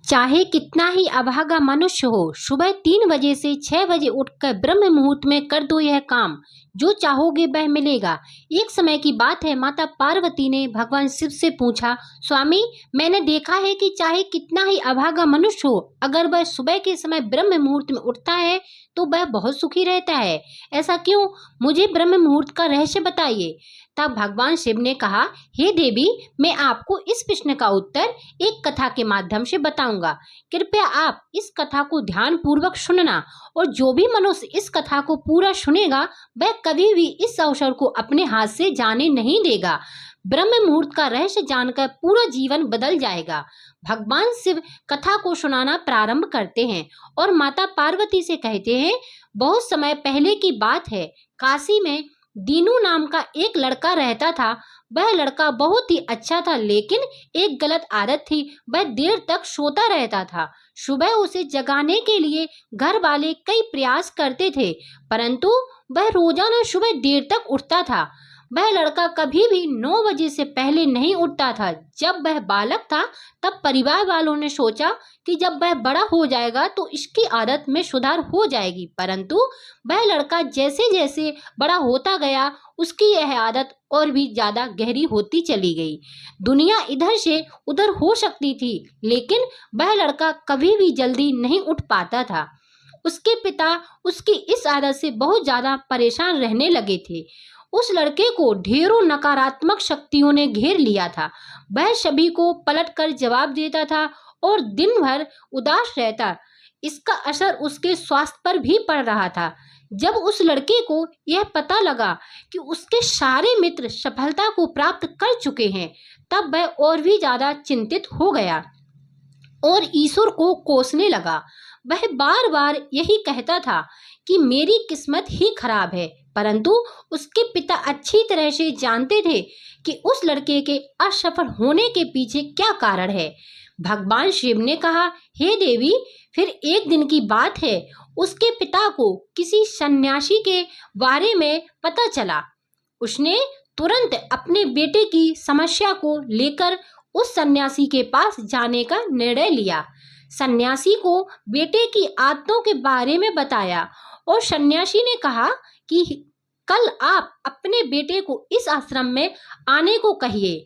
चाहे कितना ही अभागा मनुष्य हो, सुबह 3 बजे से 6 बजे उठकर ब्रह्म मुहूर्त में कर दो यह काम। जो चाहोगे वह मिलेगा। एक समय की बात है, माता पार्वती ने भगवान शिव से पूछा, स्वामी, मैंने देखा है कि चाहे कितना ही अभागा मनुष्य हो, अगर वह सुबह के समय ब्रह्म मुहूर्त में उठता है तो वह बहुत सुखी रहता है। ऐसा क्यों? मुझे ब्रह्म मुहूर्त का रहस्य बताइए। तब भगवान शिव ने कहा, हे देवी, मैं आपको इस प्रश्न का उत्तर एक कथा के माध्यम से बताऊंगा। कृपया आप इस कथा को ध्यान पूर्वक सुनना, और जो भी मनुष्य इस कथा को पूरा सुनेगा वह कभी भी इस अवसर को अपने हाथ से जाने नहीं देगा। ब्रह्म मुहूर्त का रहस्य जानकर पूरा जीवन बदल जाएगा। भगवान शिव कथा को सुनाना प्रारंभ करते हैं और माता पार्वती से कहते हैं, बहुत समय पहले की बात है, काशी में दीनू नाम का एक लड़का रहता था। वह लड़का बहुत ही अच्छा था, लेकिन एक गलत आदत थी, वह देर तक सोता रहता था। सुबह उसे जगाने के लिए घर वाले कई प्रयास करते थे, परंतु वह रोजाना सुबह देर तक उठता था। वह लड़का कभी भी 9 बजे से पहले नहीं उठता था। जब वह बालक था तब परिवार वालों ने सोचा कि जब वह बड़ा हो जाएगा तो इसकी आदत में सुधार हो जाएगी, परंतु वह लड़का जैसे जैसे बड़ा होता गया उसकी यह आदत और भी ज्यादा गहरी होती चली गई। दुनिया इधर से उधर हो सकती थी, लेकिन वह लड़का कभी भी जल्दी नहीं उठ पाता था। उसके पिता उसकी इस आदत से बहुत ज्यादा परेशान रहने लगे थे। उस लड़के को ढेरों नकारात्मक शक्तियों ने घेर लिया था। वह सभी को पलटकर जवाब देता था और दिन भर उदास रहता। इसका असर उसके स्वास्थ्य पर भी पड़ रहा था। जब उस लड़के को यह पता लगा कि उसके सारे मित्र सफलता को प्राप्त कर चुके हैं, तब वह और भी ज्यादा चिंतित हो गया और ईश्वर को कोसने लगा। वह बार बार यही कहता था कि मेरी किस्मत ही खराब है, परंतु उसके पिता अच्छी तरह से जानते थे कि उस लड़के के असफल होने के पीछे क्या कारण है। भगवान शिव ने कहा, हे देवी, फिर एक दिन की बात है, उसके पिता को किसी सन्यासी के बारे में पता चला। उसने तुरंत अपने बेटे की समस्या को लेकर उस सन्यासी के पास जाने का निर्णय लिया। सन्यासी को बेटे की आदतों के बारे में बताया और सन्यासी ने कहा कि कल आप अपने बेटे को इस आश्रम में आने को कहिए।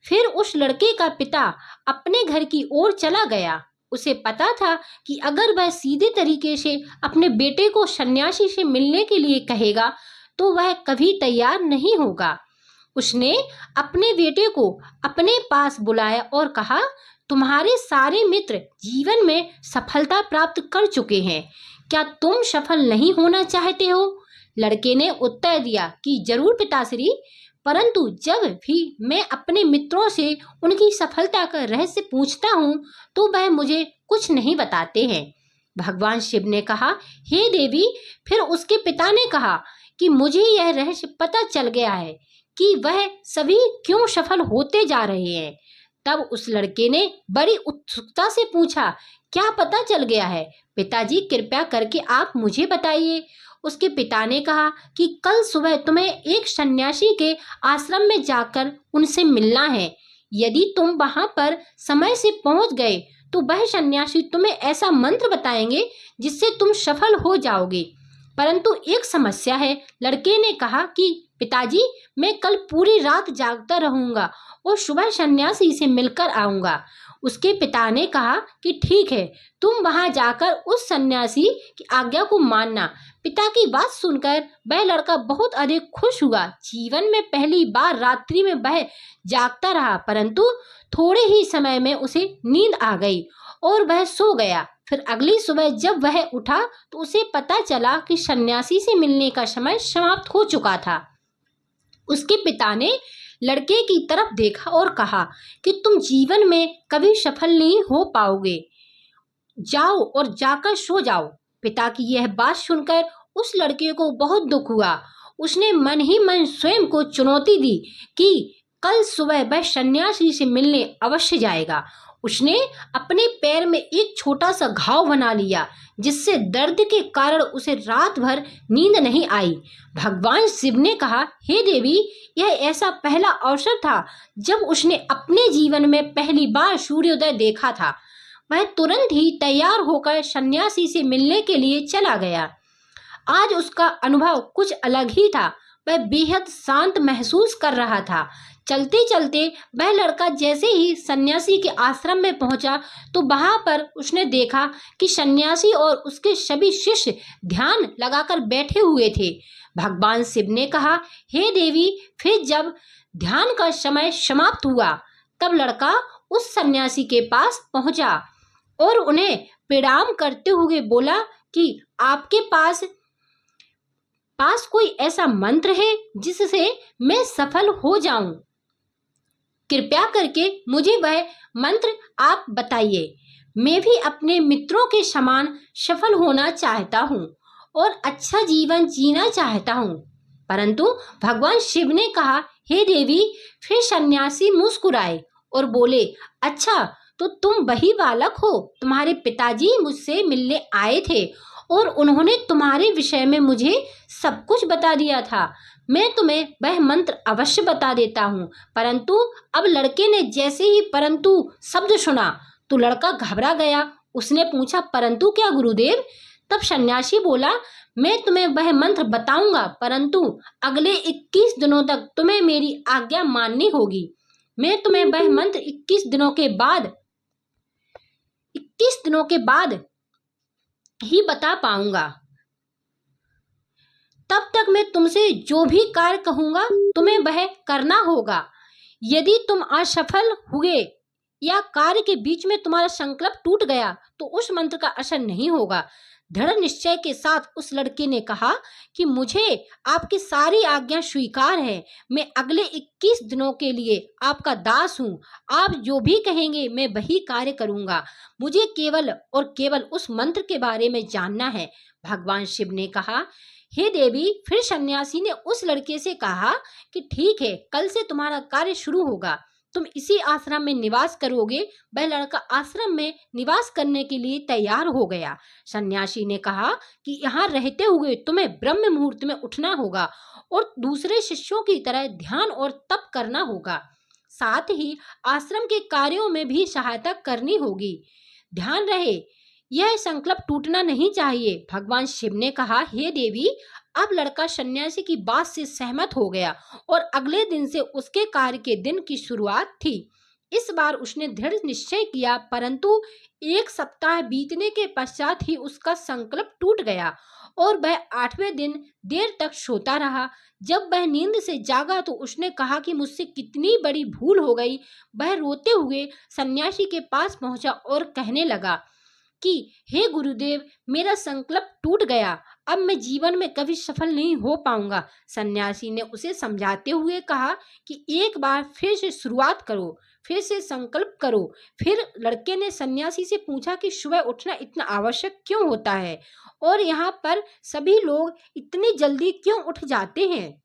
फिर उस लड़के का पिता अपने घर की ओर चला गया। उसे पता था कि अगर वह सीधे तरीके से अपने बेटे को सन्यासी से मिलने के लिए कहेगा तो वह कभी तैयार नहीं होगा। उसने अपने बेटे को अपने पास बुलाया और कहा, तुम्हारे सारे मित्र जीवन में सफलता प्राप्त कर चुके हैं, क्या तुम सफल नहीं होना चाहते हो? लड़के ने उत्तर दिया कि जरूर पिताश्री, परंतु जब भी मैं अपने मित्रों से उनकी सफलता का रहस्य पूछता हूँ तो वह मुझे कुछ नहीं बताते हैं। भगवान शिव ने कहा, हे देवी, फिर उसके पिता ने कहा कि मुझे यह रहस्य पता चल गया है कि वह सभी क्यों सफल होते जा रहे हैं। तब उस लड़के ने बड़ी उत्सुकता से पूछा, क्या पता चल गया है? पिताजी, कृपया करके आप मुझे बताइए। उसके पिता ने कहा कि कल सुबह तुम्हें एक सन्यासी के आश्रम में जाकर उनसे मिलना है। यदि तुम वहां पर समय से पहुंच गए तो वह सन्यासी तुम्हें ऐसा मंत्र बताएंगे जिससे तुम सफल हो जाओगे। परंतु एक समस्या है। लड़के ने कहा कि पिताजी, मैं कल पूरी रात जागता रहूंगा और सुबह सन्यासी से मिलकर आऊंगा। उसके पिता ने कहा कि ठीक है, तुम वहां जाकर उस सन्यासी की आज्ञा को मानना। पिता की बात सुनकर वह लड़का बहुत अधिक खुश हुआ। जीवन में पहली बार रात्रि में वह जागता रहा, परंतु थोड़े ही समय में उसे नींद आ गई और वह सो गया। फिर अगली सुबह जब वह उठा तो उसे पता चला कि सन्यासी से मिलने का समय समाप्त हो चुका था। उसके पिता ने लड़के की तरफ देखा और कहा कि तुम जीवन में कभी सफल नहीं हो पाओगे, जाओ और जाकर सो जाओ। पिता की यह बात सुनकर उस लड़के को बहुत दुख हुआ। उसने मन ही मन स्वयं को चुनौती दी कि कल सुबह वह सन्यासी से मिलने अवश्य जाएगा। उसने अपने पैर में एक छोटा सा घाव बना लिया, जिससे दर्द के कारण उसे रात भर नींद नहीं आई। भगवान शिव ने कहा, हे देवी, यह ऐसा पहला अवसर था जब उसने अपने जीवन में पहली बार सूर्योदय देखा था। वह तुरंत ही तैयार होकर सन्यासी से मिलने के लिए चला गया। आज उसका अनुभव कुछ अलग ही था। वह बेहद शांत महसूस कर रहा था। चलते चलते वह लड़का जैसे ही सन्यासी के आश्रम में पहुंचा तो वहां पर उसने देखा कि सन्यासी और उसके सभी शिष्य ध्यान लगाकर बैठे हुए थे। भगवान शिव ने कहा, हे देवी। फिर जब ध्यान का समय समाप्त हुआ तब लड़का उस सन्यासी के पास पहुंचा और उन्हें प्रणाम करते हुए बोला कि आपके पास कोई ऐसा मंत्र है जिससे मैं सफल हो जाऊं? कृपया करके मुझे वह मंत्र आप बताइए। मैं भी अपने मित्रों के समान सफल होना चाहता हूँ और अच्छा जीवन जीना चाहता हूँ। परंतु भगवान शिव ने कहा, हे देवी। फिर सन्यासी मुस्कुराए और बोले, अच्छा तो तुम वही बालक हो। तुम्हारे पिताजी मुझसे मिलने आए थे और उन्होंने तुम्हारे विषय में मुझे सब कुछ बता दिया था। मैं तुम्हें वह मंत्र अवश्य बता देता हूँ। परंतु अब लड़के ने जैसे ही परंतु शब्द सुना तो लड़का घबरा गया। उसने पूछा, परंतु क्या गुरुदेव? तब सन्यासी बोला, मैं तुम्हें वह मंत्र बताऊंगा, परंतु अगले 21 दिनों तक तुम्हें मेरी आज्ञा माननी होगी। मैं तुम्हें वह मंत्र 21 दिनों के बाद ही बता पाऊंगा। तब तक मैं तुमसे जो भी कार्य कहूंगा तुम्हें वह करना होगा। यदि तुम असफल हुए या कार्य के बीच में तुम्हारा संकल्प टूट गया तो उस मंत्र का असर नहीं होगा। दृढ़ निश्चय के साथ उस लड़के ने कहा कि मुझे आपकी सारी आज्ञा स्वीकार है। मैं अगले 21 दिनों के लिए आपका दास हूँ। आप जो भी कहेंगे मैं वही कार्य करूँगा। मुझे केवल और केवल उस मंत्र के बारे में जानना है। भगवान शिव ने कहा, हे देवी। फिर सन्यासी ने उस लड़के से कहा कि ठीक है, कल से तुम्हारा कार्य शुरू होगा। तुम इसी आश्रम में निवास करोगे। वह लड़का आश्रम में निवास करने के लिए तैयार हो गया। सन्यासी ने कहा कि यहाँ रहते हुए तुम्हें ब्रह्म मुहूर्त में उठना होगा और दूसरे शिष्यों की तरह ध्यान और तप करना होगा। साथ ही आश्रम के कार्यों में भी सहायता करनी होगी। ध्यान रहे, यह संकल्प टूटना नहीं चाहिए। भगवान शिव ने कहा, हे देवी। अब लड़का सन्यासी की बात से सहमत हो गया और अगले दिन से उसके कार्य के दिन की शुरुआत थी। इस बार उसने दृढ़ निश्चय किया, परंतु 1 सप्ताह बीतने के पश्चात ही उसका संकल्प टूट गया और वह 8वें दिन देर तक सोता रहा। जब वह नींद से जागा तो उसने कहा कि मुझसे कितनी बड़ी भूल हो गई। वह रोते हुए सन्यासी के पास पहुंचा और कहने लगा कि हे गुरुदेव, मेरा संकल्प टूट गया। अब मैं जीवन में कभी सफल नहीं हो पाऊंगा। सन्यासी ने उसे समझाते हुए कहा कि एक बार फिर से शुरुआत करो, फिर से संकल्प करो। फिर लड़के ने सन्यासी से पूछा कि सुबह उठना इतना आवश्यक क्यों होता है और यहाँ पर सभी लोग इतनी जल्दी क्यों उठ जाते हैं?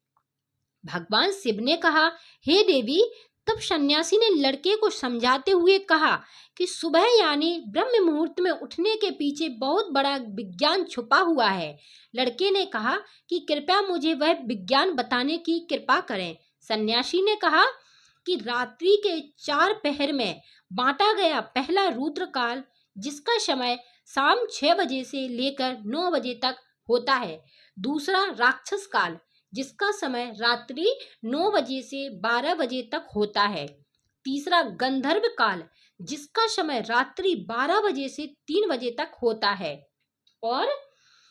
भगवान शिव ने कहा, हे देवी। तब सन्यासी ने लड़के को समझाते हुए कहा कि सुबह यानी ब्रह्म मुहूर्त में उठने के पीछे बहुत बड़ा विज्ञान छुपा हुआ है। लड़के ने कहा कि कृपया मुझे वह विज्ञान बताने की कृपा करें। सन्यासी ने कहा कि रात्रि के 4 पहर में बांटा गया पहला रुद्र काल, जिसका समय शाम 6 बजे से लेकर 9 बजे तक होता है। दूसरा राक्षस काल, जिसका समय रात्रि 9 बजे से 12 बजे तक होता है। तीसरा गंधर्व काल, जिसका समय रात्रि 12 बजे से 3 बजे तक होता है। और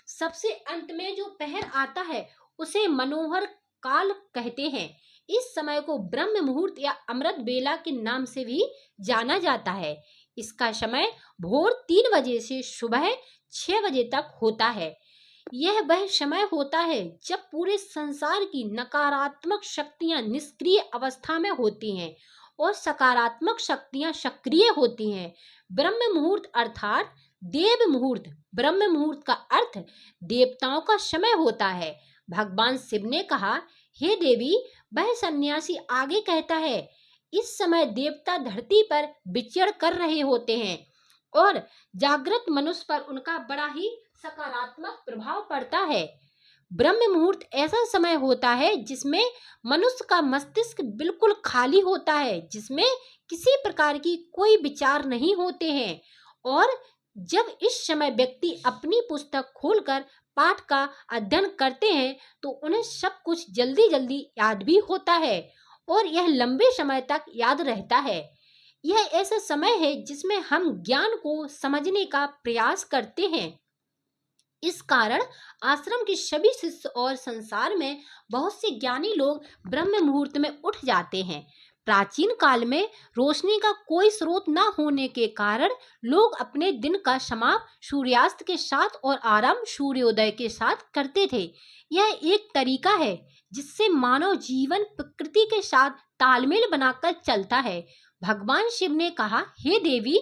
सबसे अंत में जो पहर आता है उसे मनोहर काल कहते हैं। इस समय को ब्रह्म मुहूर्त या अमृत बेला के नाम से भी जाना जाता है। इसका समय भोर 3 बजे से सुबह 6 बजे तक होता है। यह वह समय होता है जब पूरे संसार की नकारात्मक शक्तियां निष्क्रिय अवस्था में होती हैं और सकारात्मक शक्तियां सक्रिय होती हैं। ब्रह्म मुहूर्त अर्थात देव मुहूर्त। ब्रह्म मुहूर्त का अर्थ देवताओं का समय होता है। भगवान शिव ने कहा, हे देवी। वह सन्यासी आगे कहता है, इस समय देवता धरती पर विचरण कर रहे होते हैं और जागृत मनुष्य पर उनका बड़ा ही सकारात्मक प्रभाव पड़ता है। ब्रह्म मुहूर्त ऐसा समय होता है जिसमें मनुष्य का मस्तिष्क बिल्कुल खाली होता है, जिसमें किसी प्रकार की कोई विचार नहीं होते हैं और जब इस समय व्यक्ति अपनी पुस्तक खोलकर पाठ का अध्ययन करते हैं तो उन्हें सब कुछ जल्दी जल्दी याद भी होता है और यह लंबे समय तक याद रहता है। यह ऐसा समय है जिसमें हम ज्ञान को समझने का प्रयास करते हैं। इस कारण आश्रम के सभी शिष्य और संसार में बहुत से ज्ञानी लोग ब्रह्म मुहूर्त में उठ जाते हैं। प्राचीन काल में रोशनी का कोई स्रोत न होने के कारण लोग अपने दिन का समाप्त सूर्यास्त के साथ और आरंभ सूर्योदय के साथ करते थे। यह एक तरीका है जिससे मानव जीवन प्रकृति के साथ तालमेल बनाकर चलता है। भगवान शिव ने कहा, हे देवी।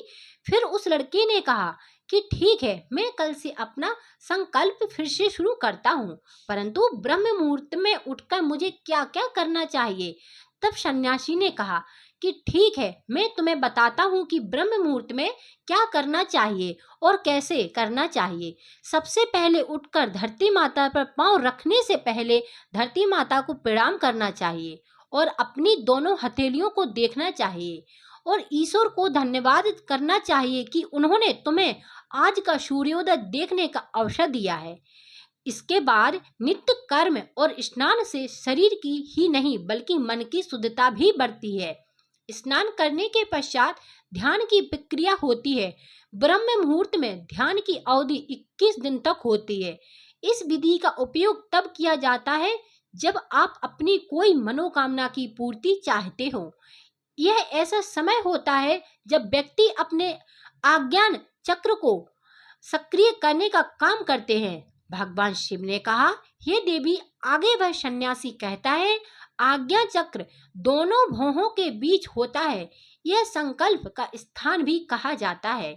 फिर उस लड़के ने कहा कि ठीक है, मैं कल से अपना संकल्प फिर से शुरू करता हूँ, परंतु ब्रह्म मुहूर्त में उठकर मुझे क्या क्या करना चाहिए। तब सन्यासी ने कहा कि ठीक है, मैं तुम्हें बताता हूँ कि ब्रह्म मुहूर्त में क्या करना चाहिए और कैसे करना चाहिए। सबसे पहले उठकर धरती माता पर पांव रखने से पहले धरती माता को प्रणाम करना चाहिए और अपनी दोनों हथेलियों को देखना चाहिए और ईश्वर को धन्यवाद करना चाहिए कि उन्होंने तुम्हें आज का सूर्योदय देखने का अवसर दिया है। इसके बाद नित्य कर्म और स्नान से शरीर की ही नहीं बल्कि मन की शुद्धता भी बढ़ती है। स्नान करने के पश्चात ध्यान की प्रक्रिया होती है। ब्रह्म मुहूर्त में ध्यान की अवधि 21 दिन तक होती है। इस विधि का उपयोग तब किया जाता है जब आप अपनी कोई मनोकामना की पूर्ति चाहते हो। यह ऐसा समय होता है जब व्यक्ति अपने आज्ञान चक्र को सक्रिय करने का काम करते हैं। भगवान शिव ने कहा, हे देवी। आगे वह सन्यासी कहता है, आज्ञा चक्र दोनों भौहों के बीच होता है। यह संकल्प का स्थान भी कहा जाता है।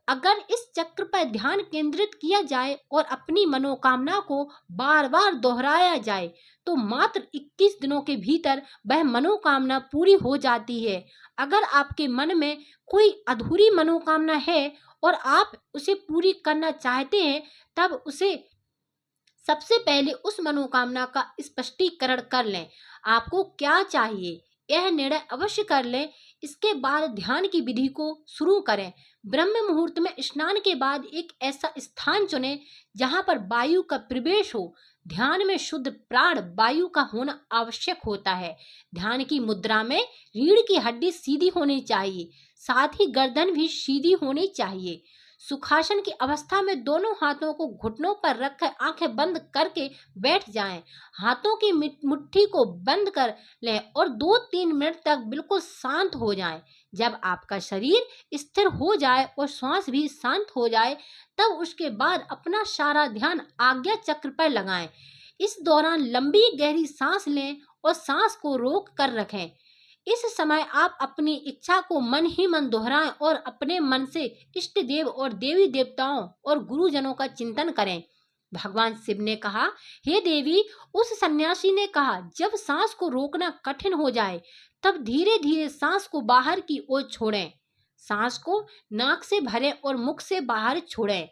अगर इस चक्र पर ध्यान केंद्रित किया जाए और अपनी मनोकामना को बार बार दोहराया जाए तो मात्र 21 दिनों के भीतर वह मनोकामना पूरी हो जाती है। अगर आपके मन में कोई अधूरी मनोकामना है और आप उसे पूरी करना चाहते हैं, तब उसे सबसे पहले उस मनोकामना का स्पष्टीकरण कर लें। आपको क्या चाहिए, यह निर्णय अवश्य कर लें। इसके बाद ध्यान की विधि को शुरू करें। ब्रह्म मुहूर्त में स्नान के बाद एक ऐसा स्थान चुनें जहां पर वायु का प्रवेश हो। ध्यान में शुद्ध प्राण वायु का होना आवश्यक होता है। ध्यान की मुद्रा में रीढ़ की हड्डी सीधी होनी चाहिए, साथ ही गर्दन भी सीधी होनी चाहिए। सुखासन की अवस्था में दोनों हाथों को घुटनों पर रखकर आंखें बंद करके बैठ जाएं। हाथों की मुट्ठी को बंद कर लें और 2-3 मिनट तक बिल्कुल शांत हो जाएं। जब आपका शरीर स्थिर हो जाए और श्वास भी शांत हो जाए, तब उसके बाद अपना सारा ध्यान आज्ञा चक्र पर लगाएं। इस दौरान लंबी गहरी सांस लें और सांस को रोक कर रखें। इस समय आप अपनी इच्छा को मन ही मन दोहराएं और अपने मन से इष्ट देव और देवी देवताओं और गुरुजनों का चिंतन करें। भगवान शिव ने कहा, हे देवी। उस सन्यासी ने कहा, जब सांस को रोकना कठिन हो जाए तब धीरे धीरे सांस को बाहर की ओर छोड़ें। सांस को नाक से भरें और मुख से बाहर छोड़ें।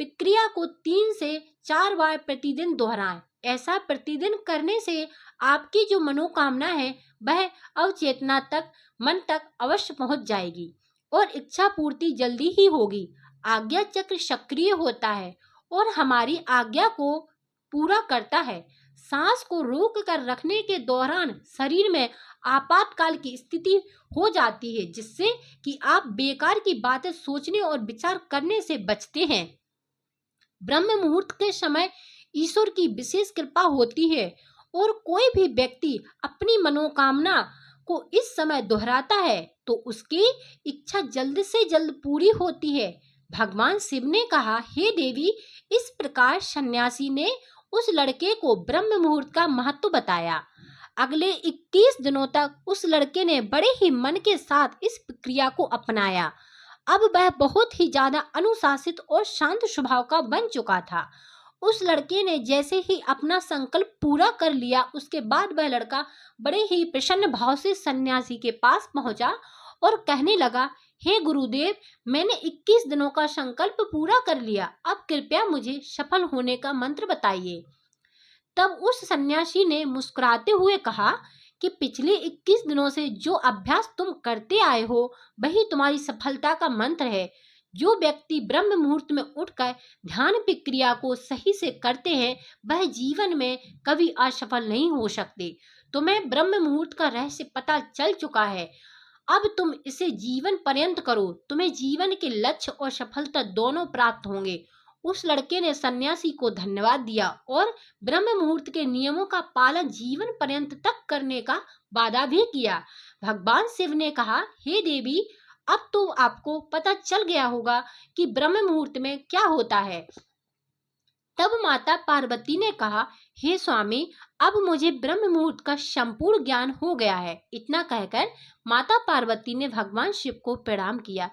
प्रक्रिया को 3 से 4 बार प्रतिदिन दोहराएं। ऐसा प्रतिदिन करने से आपकी जो मनोकामना है वह अवचेतना तक मन तक अवश्य पहुंच जाएगी और इच्छा पूर्ति जल्दी ही होगी। आज्ञा चक्र सक्रिय होता है और हमारी आज्ञा को पूरा करता है। सांस को रोक कर रखने के दौरान शरीर में आपातकाल की स्थिति हो जाती है, जिससे कि आप बेकार की बातें सोचने और विचार करने से बचते हैं। ब्रह्म मुहूर्त के समय ईश्वर की विशेष कृपा होती है और कोई भी व्यक्ति अपनी मनोकामना को इस समय दोहराता है तो उसकी इच्छा जल्द से जल्द पूरी होती है। भगवान शिव ने कहा, हे देवी। इस प्रकार सन्यासी ने उस लड़के को ब्रह्म मुहूर्त का महत्व बताया। अगले 21 दिनों तक उस लड़के ने बड़े ही मन के साथ इस प्रक्रिया को अपनाया। अब वह बहुत ही ज्यादा अनुशासित और शांत स्वभाव का बन चुका था। उस लड़के ने जैसे ही अपना संकल्प पूरा कर लिया, उसके बाद वह लड़का बड़े ही प्रसन्न भाव से सन्यासी के पास पहुंचा और कहने लगा, हे गुरुदेव, मैंने 21 दिनों का संकल्प पूरा कर लिया। अब कृपया मुझे सफल होने का मंत्र बताइए। तब उस सन्यासी ने मुस्कुराते हुए कहा कि पिछले 21 दिनों से जो अभ्यास तुम करते आए हो वही तुम्हारी सफलता का मंत्र है। जो व्यक्ति ब्रह्म मुहूर्त में उठकर ध्यान प्रक्रिया को सही से करते हैं वह जीवन में कभी असफल नहीं हो सकते। तुम्हें ब्रह्म मुहूर्त का रहस्य पता चल चुका है, अब तुम इसे जीवन पर्यंत करो, तुम्हें जीवन के लक्ष्य और सफलता दोनों प्राप्त होंगे। उस लड़के ने सन्यासी को धन्यवाद दिया और ब्रह्म मुहूर्त के नियमों का पालन जीवन पर्यंत तक करने का वादा भी किया। भगवान शिव ने कहा, हे देवी, अब तो आपको पता चल गया होगा कि ब्रह्म मुहूर्त में क्या होता है। तब माता पार्वती ने कहा, हे स्वामी, अब मुझे ब्रह्म मुहूर्त का संपूर्ण ज्ञान हो गया है। इतना कहकर माता पार्वती ने भगवान शिव को प्रणाम किया।